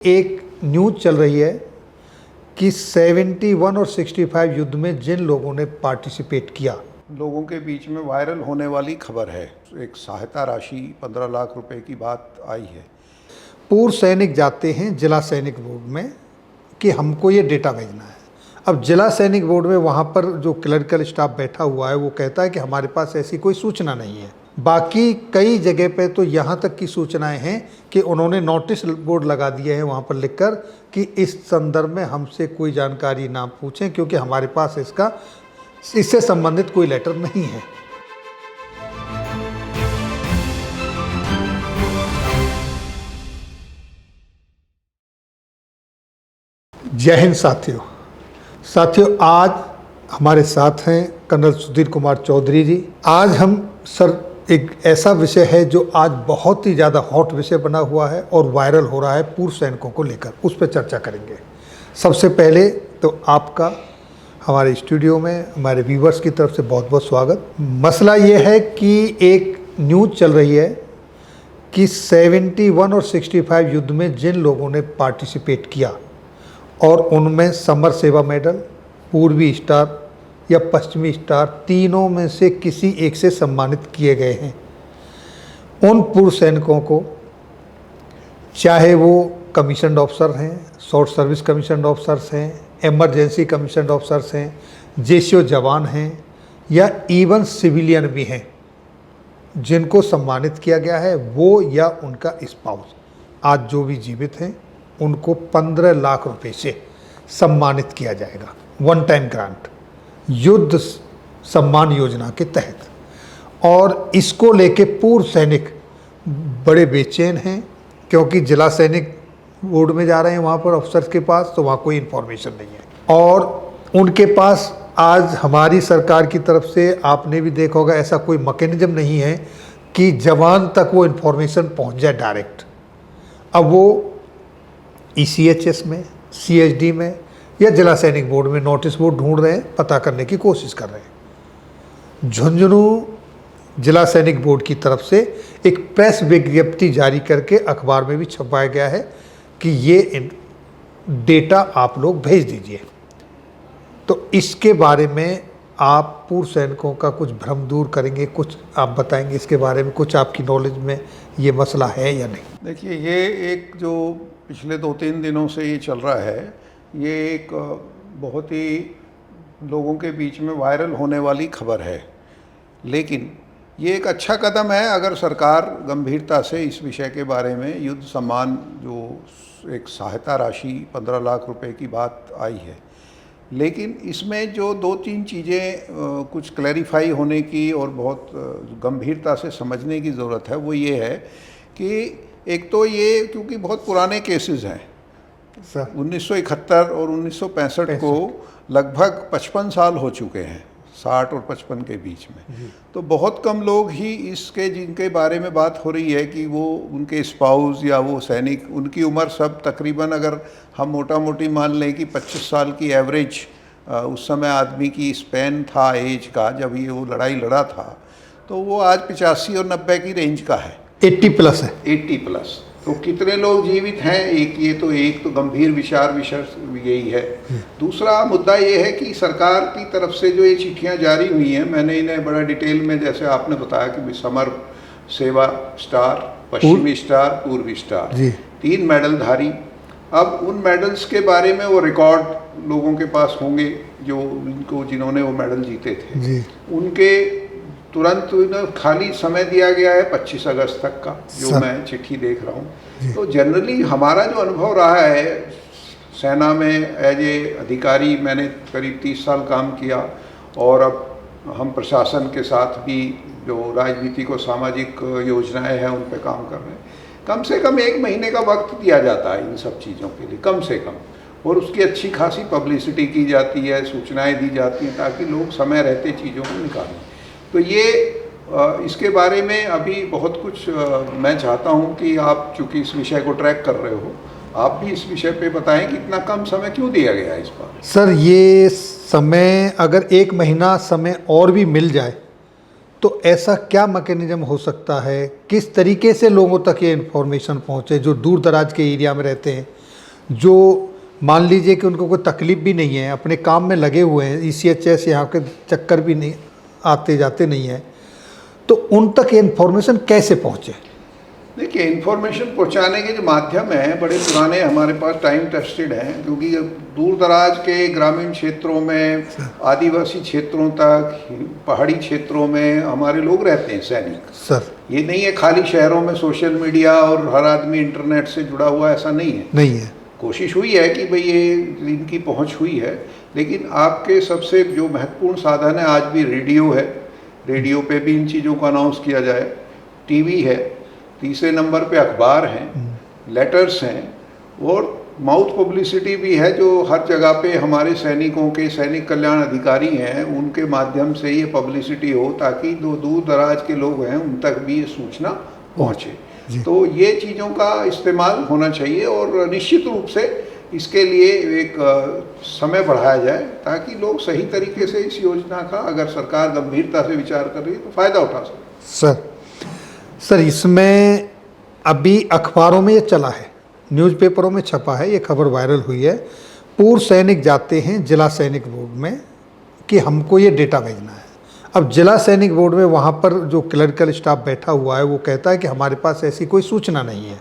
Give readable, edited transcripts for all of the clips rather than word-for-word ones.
एक न्यूज़ चल रही है कि 71 और 65 युद्ध में जिन लोगों ने पार्टिसिपेट किया, लोगों के बीच में वायरल होने वाली खबर है। एक सहायता राशि 15 लाख रुपए की बात आई है। पूर्व सैनिक जाते हैं जिला सैनिक बोर्ड में कि हमको ये डेटा भेजना है। अब जिला सैनिक बोर्ड में वहाँ पर जो क्लरिकल स्टाफ बैठा हुआ है वो कहता है कि हमारे पास ऐसी कोई सूचना नहीं है। बाकी कई जगह पे तो यहाँ तक की सूचनाएं हैं कि उन्होंने नोटिस बोर्ड लगा दिए हैं वहाँ पर लिखकर कि इस संदर्भ में हमसे कोई जानकारी ना पूछें, क्योंकि हमारे पास इससे संबंधित कोई लेटर नहीं है। जय हिंद साथियों, आज हमारे साथ हैं कर्नल सुधीर कुमार चौधरी जी। आज हम सर एक ऐसा विषय है जो आज बहुत ही ज़्यादा हॉट विषय बना हुआ है और वायरल हो रहा है पूर्व सैनिकों को लेकर, उस पर चर्चा करेंगे। सबसे पहले तो आपका हमारे स्टूडियो में हमारे व्यूवर्स की तरफ से बहुत बहुत स्वागत। मसला ये है कि एक न्यूज़ चल रही है कि 71 और 65 युद्ध में जिन लोगों ने पार्टिसिपेट किया और उनमें समर सेवा मेडल, पूर्वी स्टार या पश्चिमी स्टार, तीनों में से किसी एक से सम्मानित किए गए हैं। उन पूर्व सैनिकों को, चाहे वो कमीशन्ड ऑफिसर हैं, शॉर्ट सर्विस कमीशन्ड ऑफिसर्स हैं, इमरजेंसी कमीशन्ड ऑफिसर्स हैं, जेसीओ जवान हैं या इवन सिविलियन भी हैं, जिनको सम्मानित किया गया है, वो या उनका स्पाउस, आज जो भी जीवित हैं उनको 15 लाख रुपए से सम्मानित किया जाएगा, वन टाइम ग्रांट, युद्ध सम्मान योजना के तहत। और इसको लेके पूर्व सैनिक बड़े बेचैन हैं, क्योंकि जिला सैनिक बोर्ड में जा रहे हैं वहाँ पर अफसर्स के पास, तो वहाँ कोई इन्फॉर्मेशन नहीं है। और उनके पास आज हमारी सरकार की तरफ से, आपने भी देखा होगा, ऐसा कोई मैकेनिज्म नहीं है कि जवान तक वो इन्फॉर्मेशन पहुँच जाए डायरेक्ट। अब वो ECHS में, CHD में या जिला सैनिक बोर्ड में नोटिस बोर्ड ढूंढ रहे हैं, पता करने की कोशिश कर रहे हैं। झुंझुनू जिला सैनिक बोर्ड की तरफ से एक प्रेस विज्ञप्ति जारी करके अखबार में भी छपाया गया है कि ये डेटा आप लोग भेज दीजिए। तो इसके बारे में आप पूर्व सैनिकों का कुछ भ्रम दूर करेंगे, कुछ आप बताएंगे इसके बारे में, कुछ आपकी नॉलेज में ये मसला है या नहीं? देखिए, ये एक जो पिछले 2-3 दिनों से ये चल रहा है, ये एक बहुत ही लोगों के बीच में वायरल होने वाली खबर है। लेकिन ये एक अच्छा कदम है अगर सरकार गंभीरता से इस विषय के बारे में, युद्ध सम्मान जो एक सहायता राशि 15 लाख रुपए की बात आई है, लेकिन इसमें जो 2-3 चीज़ें कुछ क्लैरिफाई होने की और बहुत गंभीरता से समझने की ज़रूरत है। वो ये है कि एक तो ये, क्योंकि बहुत पुराने केसेस हैं, 1971 और 1965 को लगभग 55 साल हो चुके हैं, 60 और 55 के बीच में। तो बहुत कम लोग ही इसके, जिनके बारे में बात हो रही है कि वो उनके स्पाउस या वो सैनिक, उनकी उम्र सब तकरीबन, अगर हम मोटा मोटी मान लें कि 25 साल की एवरेज उस समय आदमी की स्पैन था एज का, जब ये वो लड़ाई लड़ा था, तो वो आज 85 और 90 की रेंज का है। 80 प्लस है। 80 प्लस। तो कितने लोग जीवित हैं, एक तो गंभीर विषय यही है। दूसरा मुद्दा ये है कि सरकार की तरफ से जो ये चिट्ठियां जारी हुई हैं, मैंने इन्हें बड़ा डिटेल में, जैसे आपने बताया कि समर सेवा स्टार, पश्चिमी स्टार, पूर्वी स्टार, 3 मेडलधारी। अब उन मेडल्स के बारे में वो रिकॉर्ड लोगों के पास होंगे जिन्होंने वो मेडल जीते थे। उनके तुरंत खाली समय दिया गया है 25 अगस्त तक का, जो मैं चिट्ठी देख रहा हूँ। तो जनरली हमारा जो अनुभव रहा है सेना में एज ए अधिकारी, मैंने करीब 30 साल काम किया, और अब हम प्रशासन के साथ भी जो राजनीतिक और सामाजिक योजनाएं हैं उन पर काम कर रहे हैं। कम से कम 1 महीने का वक्त दिया जाता है इन सब चीज़ों के लिए, कम से कम, और उसकी अच्छी खासी पब्लिसिटी की जाती है, सूचनाएँ दी जाती हैं, ताकि लोग समय रहते चीज़ों को निकालें। तो ये इसके बारे में अभी बहुत कुछ मैं चाहता हूं कि आप, चूँकि इस विषय को ट्रैक कर रहे हो, आप भी इस विषय पे बताएं कि इतना कम समय क्यों दिया गया है इस पर। सर, ये समय, अगर 1 महीना समय और भी मिल जाए तो ऐसा क्या मैकेनिज्म हो सकता है, किस तरीके से लोगों तक ये इन्फॉर्मेशन पहुँचे जो दूर दराज के एरिया में रहते हैं, जो मान लीजिए कि उनको कोई तकलीफ भी नहीं है, अपने काम में लगे हुए हैं, ECHS यहाँ के चक्कर भी नहीं आते जाते नहीं है, तो उन तक ये इन्फॉर्मेशन कैसे पहुँचे? देखिए, इन्फॉर्मेशन पहुंचाने के जो माध्यम हैं बड़े पुराने हमारे पास टाइम टेस्टेड हैं, क्योंकि दूर दराज के ग्रामीण क्षेत्रों में, आदिवासी क्षेत्रों तक, पहाड़ी क्षेत्रों में हमारे लोग रहते हैं सैनिक। सर ये नहीं है खाली शहरों में सोशल मीडिया और हर आदमी इंटरनेट से जुड़ा हुआ, ऐसा नहीं है। नहीं है। कोशिश हुई है कि भाई ये इनकी पहुंच हुई है, लेकिन आपके सबसे जो महत्वपूर्ण साधन है आज भी रेडियो है। रेडियो पे भी इन चीज़ों को अनाउंस किया जाए, टीवी है, तीसरे नंबर पे अखबार हैं, लेटर्स हैं, और माउथ पब्लिसिटी भी है जो हर जगह पे हमारे सैनिकों के सैनिक कल्याण अधिकारी हैं उनके माध्यम से ये पब्लिसिटी हो, ताकि जो दूर दराज के लोग हैं उन तक भी ये सूचना पहुँचे। तो ये चीज़ों का इस्तेमाल होना चाहिए, और निश्चित रूप से इसके लिए एक समय बढ़ाया जाए ताकि लोग सही तरीके से इस योजना का, अगर सरकार गंभीरता से विचार कर रही है, तो फ़ायदा उठा सके। सर इसमें अभी अखबारों में ये चला है, न्यूज़पेपरों में छपा है, ये खबर वायरल हुई है। पूर्व सैनिक जाते हैं जिला सैनिक बोर्ड में कि हमको ये डेटा भेजना है। अब जिला सैनिक बोर्ड में वहाँ पर जो क्लरिकल स्टाफ बैठा हुआ है वो कहता है कि हमारे पास ऐसी कोई सूचना नहीं है।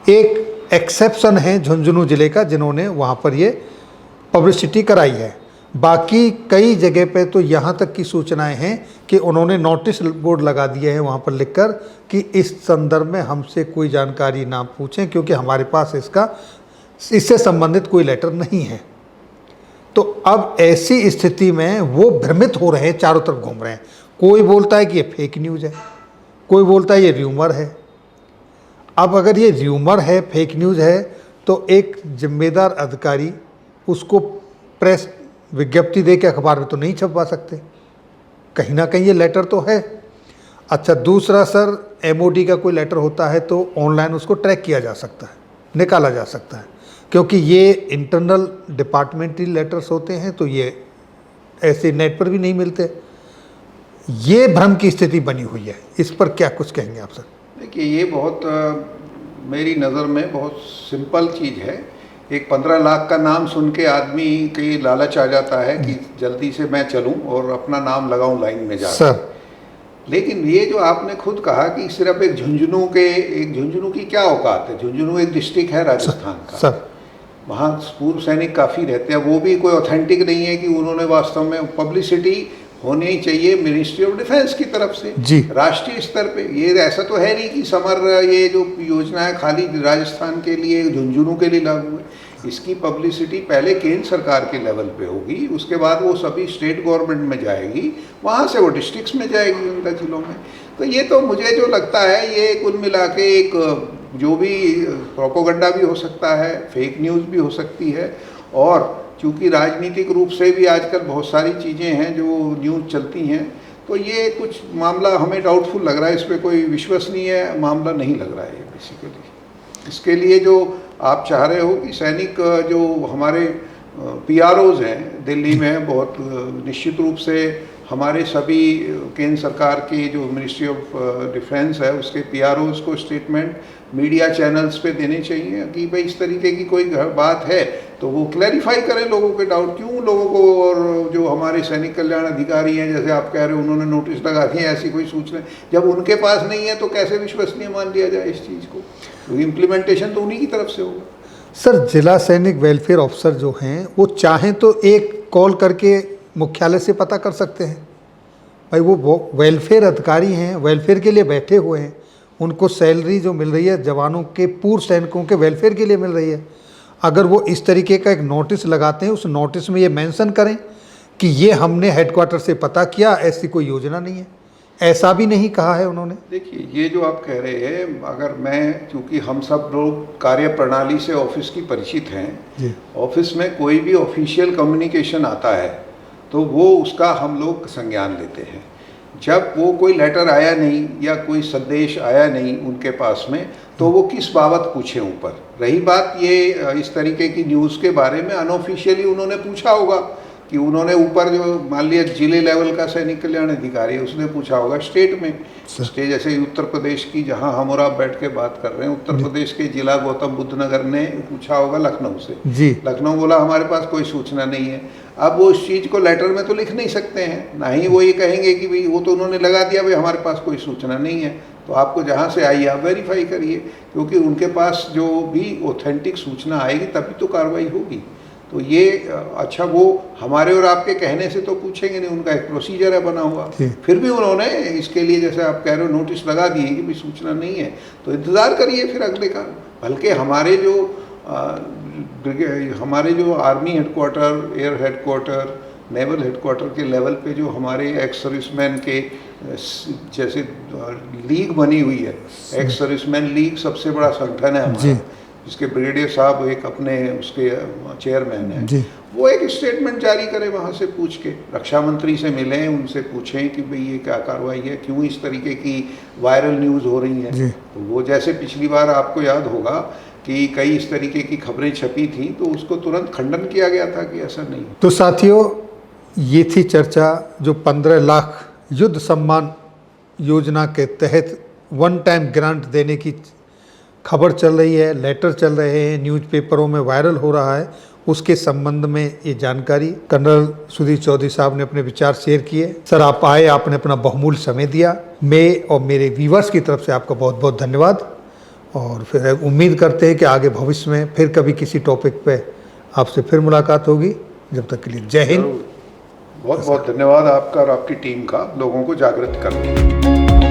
एक एक्सेप्शन है झुंझुनू जिले का, जिन्होंने वहाँ पर ये पब्लिसिटी कराई है। बाकी कई जगह पे तो यहाँ तक की सूचनाएं हैं कि उन्होंने नोटिस बोर्ड लगा दिए हैं वहाँ पर लिखकर कि इस संदर्भ में हमसे कोई जानकारी ना पूछें, क्योंकि हमारे पास इससे संबंधित कोई लेटर नहीं है। तो अब ऐसी स्थिति में वो भ्रमित हो रहे हैं, चारों तरफ घूम रहे हैं। कोई बोलता है कि ये फेक न्यूज़ है, कोई बोलता है ये र्यूमर है। अब अगर ये र्यूमर है, फेक न्यूज़ है, तो एक जिम्मेदार अधिकारी उसको प्रेस विज्ञप्ति दे के अखबार में तो नहीं छपवा सकते, कहीं ना कहीं ये लेटर तो है। अच्छा, दूसरा सर, MOD का कोई लेटर होता है तो ऑनलाइन उसको ट्रैक किया जा सकता है, निकाला जा सकता है, क्योंकि ये इंटरनल डिपार्टमेंटल लेटर्स होते हैं, तो ये ऐसे नेट पर भी नहीं मिलते। ये भ्रम की स्थिति बनी हुई है, इस पर क्या कुछ कहेंगे आप सर? देखिए, ये बहुत मेरी नज़र में बहुत सिंपल चीज़ है। एक 15 लाख का नाम सुन के आदमी के लालच आ जाता है कि जल्दी से मैं चलूं और अपना नाम लगाऊं लाइन में जाकर। सर लेकिन ये जो आपने खुद कहा कि सिर्फ एक झुंझुनू की क्या औकात है? झुंझुनू एक डिस्ट्रिक्ट है राजस्थान का। सर वहाँ पूर्व सैनिक काफ़ी रहते हैं, वो भी कोई ऑथेंटिक नहीं है कि उन्होंने वास्तव में पब्लिसिटी होनी ही चाहिए मिनिस्ट्री ऑफ डिफेंस की तरफ से जी, राष्ट्रीय स्तर पे। ये ऐसा तो है नहीं कि समर ये जो योजना है खाली राजस्थान के लिए, झुंझुनू के लिए लागू है। इसकी पब्लिसिटी पहले केंद्र सरकार के लेवल पे होगी, उसके बाद वो सभी स्टेट गवर्नमेंट में जाएगी, वहाँ से वो डिस्ट्रिक्ट्स में जाएगी, उनका जिलों में। तो ये तो मुझे जो लगता है ये कुल मिला के एक जो भी प्रोपोगंडा भी हो सकता है, फेक न्यूज़ भी हो सकती है, और चूँकि राजनीतिक रूप से भी आजकल बहुत सारी चीज़ें हैं जो न्यूज़ चलती हैं, तो ये कुछ मामला हमें डाउटफुल लग रहा है। इस पर कोई विश्वसनीय मामला नहीं लग रहा है ये बेसिकली। इसके लिए जो आप चाह रहे हो कि सैनिक जो हमारे PROs हैं दिल्ली में, बहुत निश्चित रूप से हमारे सभी केंद्र सरकार के जो मिनिस्ट्री ऑफ डिफेंस है उसके PROs को स्टेटमेंट मीडिया चैनल्स पे देने चाहिए कि भाई इस तरीके की कोई बात है तो वो क्लैरिफाई करें लोगों के डाउट। क्यों लोगों को, और जो हमारे सैनिक कल्याण अधिकारी हैं जैसे आप कह रहे हो उन्होंने नोटिस लगा दिए, ऐसी कोई सूचना जब उनके पास नहीं है तो कैसे विश्वसनीय मान लिया जाए इस चीज़ को? क्योंकि इम्प्लीमेंटेशन तो उन्हीं की तरफ से होगा। सर जिला सैनिक वेलफेयर ऑफिसर जो हैं वो चाहें तो एक कॉल करके मुख्यालय से पता कर सकते हैं। भाई वो वेलफेयर अधिकारी हैं, वेलफेयर के लिए बैठे हुए हैं, उनको सैलरी जो मिल रही है जवानों के, पूर्व सैनिकों के वेलफेयर के लिए मिल रही है। अगर वो इस तरीके का एक नोटिस लगाते हैं, उस नोटिस में ये मेंशन करें कि ये हमने हेडक्वार्टर से पता किया, ऐसी कोई योजना नहीं है, ऐसा भी नहीं कहा है उन्होंने। देखिए, ये जो आप कह रहे हैं, अगर मैं, क्योंकि हम सब लोग कार्य प्रणाली से ऑफिस की परिचित हैं, ऑफिस में कोई भी ऑफिशियल कम्युनिकेशन आता है तो वो उसका हम लोग संज्ञान लेते हैं। जब वो कोई लेटर आया नहीं या कोई संदेश आया नहीं उनके पास में, तो वो किस बाबत पूछे ऊपर। रही बात ये इस तरीके की न्यूज़ के बारे में, अनऑफिशियली उन्होंने पूछा होगा कि उन्होंने ऊपर जो मान लिया जिले लेवल का सैनिक कल्याण अधिकारी है, उसने पूछा होगा स्टेट में, स्टेट जैसे उत्तर प्रदेश की, जहां हम और आप बैठ के बात कर रहे हैं, उत्तर प्रदेश के जिला गौतम बुद्ध नगर ने पूछा होगा लखनऊ से जी। लखनऊ बोला हमारे पास कोई सूचना नहीं है। अब वो उस चीज़ को लेटर में तो लिख नहीं सकते हैं, ना ही वो ये कहेंगे कि भाई वो तो उन्होंने लगा दिया भाई हमारे पास कोई सूचना नहीं है। तो आपको जहाँ से आई आप वेरीफाई करिए, क्योंकि उनके पास जो भी ऑथेंटिक सूचना आएगी तभी तो कार्रवाई होगी। तो ये अच्छा, वो हमारे और आपके कहने से तो पूछेंगे नहीं, उनका एक प्रोसीजर है बना हुआ। फिर भी उन्होंने इसके लिए, जैसे आप कह रहे हो, नोटिस लगा दिए कि भाई सूचना नहीं है, तो इंतज़ार करिए फिर अगले का। बल्कि हमारे जो army headquarter, air headquarter, naval headquarter के लेवल पे जो हमारे एक्स सर्विसमैन के जैसे लीग बनी हुई है, एक्स सर्विसमैन लीग सबसे बड़ा संगठन है हमारा, जिसके ब्रिगेडियर साहब एक अपने उसके चेयरमैन हैं, वो एक स्टेटमेंट जारी करें वहाँ से पूछ के, रक्षा मंत्री से मिलें, उनसे पूछें कि भाई ये क्या कार्रवाई है, क्यों इस तरीके की वायरल न्यूज़ हो रही हैं। तो वो जैसे पिछली बार आपको याद होगा कि कई इस तरीके की खबरें छपी थी, तो उसको तुरंत खंडन किया गया था कि ऐसा नहीं। तो साथियों, ये थी चर्चा जो 15 लाख युद्ध सम्मान योजना के तहत वन टाइम ग्रांट देने की खबर चल रही है, लेटर चल रहे हैं, न्यूज़पेपरों में वायरल हो रहा है, उसके संबंध में ये जानकारी कर्नल सुधीर चौधरी साहब ने अपने विचार शेयर किए। सर, आप आए, आपने अपना बहुमूल्य समय दिया। मैं और मेरे व्यूवर्स की तरफ से आपका बहुत बहुत धन्यवाद, और फिर उम्मीद करते हैं कि आगे भविष्य में फिर कभी किसी टॉपिक पे आपसे फिर मुलाकात होगी। जब तक के लिए जय हिंद। बहुत बहुत धन्यवाद आपका और आपकी टीम का लोगों को जागृत करने के लिए।